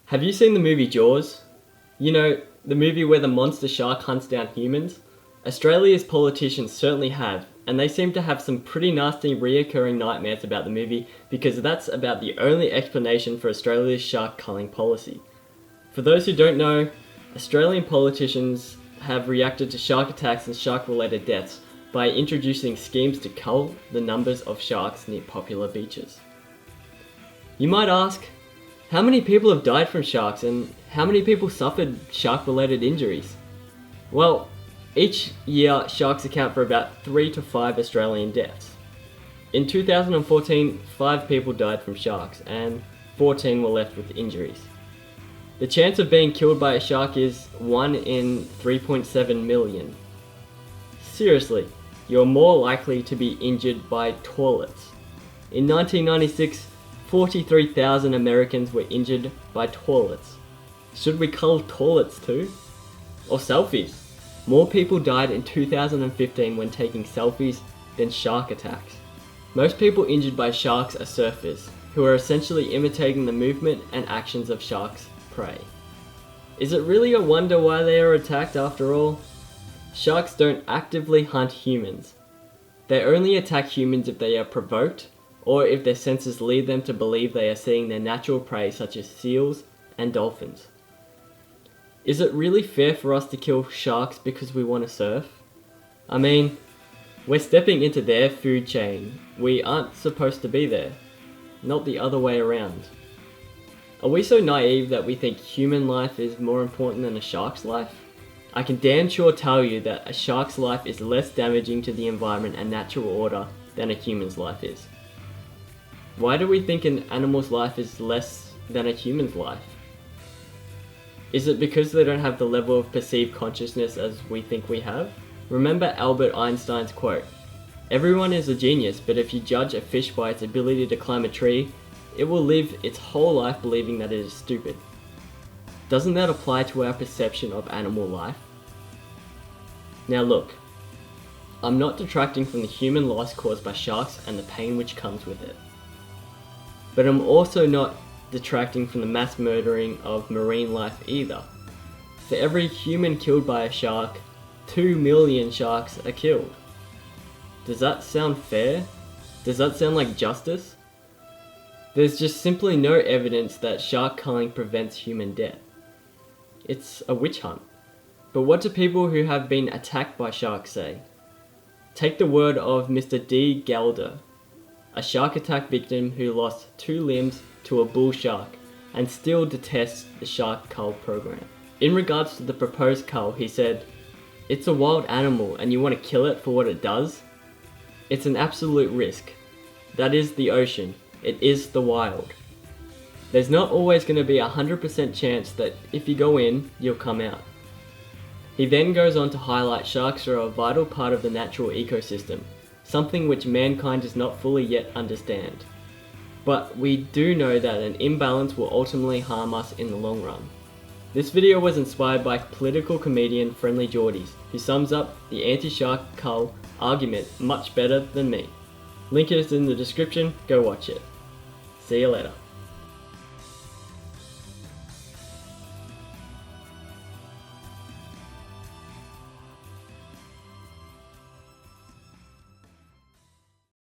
Have you seen the movie Jaws? You know, the movie where the monster shark hunts down humans? Australia's politicians certainly have, and they seem to have some pretty nasty reoccurring nightmares about the movie because that's about the only explanation for Australia's shark culling policy. For those who don't know, Australian politicians have reacted to shark attacks and shark-related deaths by introducing schemes to cull the numbers of sharks near popular beaches. You might ask, how many people have died from sharks and how many people suffered shark-related injuries? Well, each year sharks account for about 3 to 5 Australian deaths. In 2014, 5 people died from sharks and 14 were left with injuries. The chance of being killed by a shark is 1 in 3.7 million. Seriously, you're more likely to be injured by toilets. In 1996, 43,000 Americans were injured by toilets. Should we cull toilets too? Or selfies? More people died in 2015 when taking selfies than shark attacks. Most people injured by sharks are surfers, who are essentially imitating the movement and actions of sharks' prey. Is it really a wonder why they are attacked after all? Sharks don't actively hunt humans. They only attack humans if they are provoked, or if their senses lead them to believe they are seeing their natural prey such as seals and dolphins. Is it really fair for us to kill sharks because we want to surf? I mean, we're stepping into their food chain. We aren't supposed to be there, not the other way around. Are we so naive that we think human life is more important than a shark's life? I can damn sure tell you that a shark's life is less damaging to the environment and natural order than a human's life is. Why do we think an animal's life is less than a human's life? Is it because they don't have the level of perceived consciousness as we think we have? Remember Albert Einstein's quote, "Everyone is a genius, but if you judge a fish by its ability to climb a tree, it will live its whole life believing that it is stupid." Doesn't that apply to our perception of animal life? Now look, I'm not detracting from the human loss caused by sharks and the pain which comes with it. But I'm also not detracting from the mass murdering of marine life either. For every human killed by a shark, 2 million sharks are killed. Does that sound fair? Does that sound like justice? There's just simply no evidence that shark culling prevents human death. It's a witch hunt. But what do people who have been attacked by sharks say? Take the word of Mr. D. Gelder, a shark attack victim who lost 2 limbs to a bull shark and still detests the shark cull program. In regards to the proposed cull, he said, "It's a wild animal and you want to kill it for what it does? It's an absolute risk. That is the ocean. It is the wild. There's not always going to be 100% chance that if you go in, you'll come out." He then goes on to highlight sharks are a vital part of the natural ecosystem, something which mankind does not fully yet understand. But we do know that an imbalance will ultimately harm us in the long run. This video was inspired by political comedian Friendly Jordies, who sums up the anti-shark cull argument much better than me. Link is in the description, go watch it. See you later.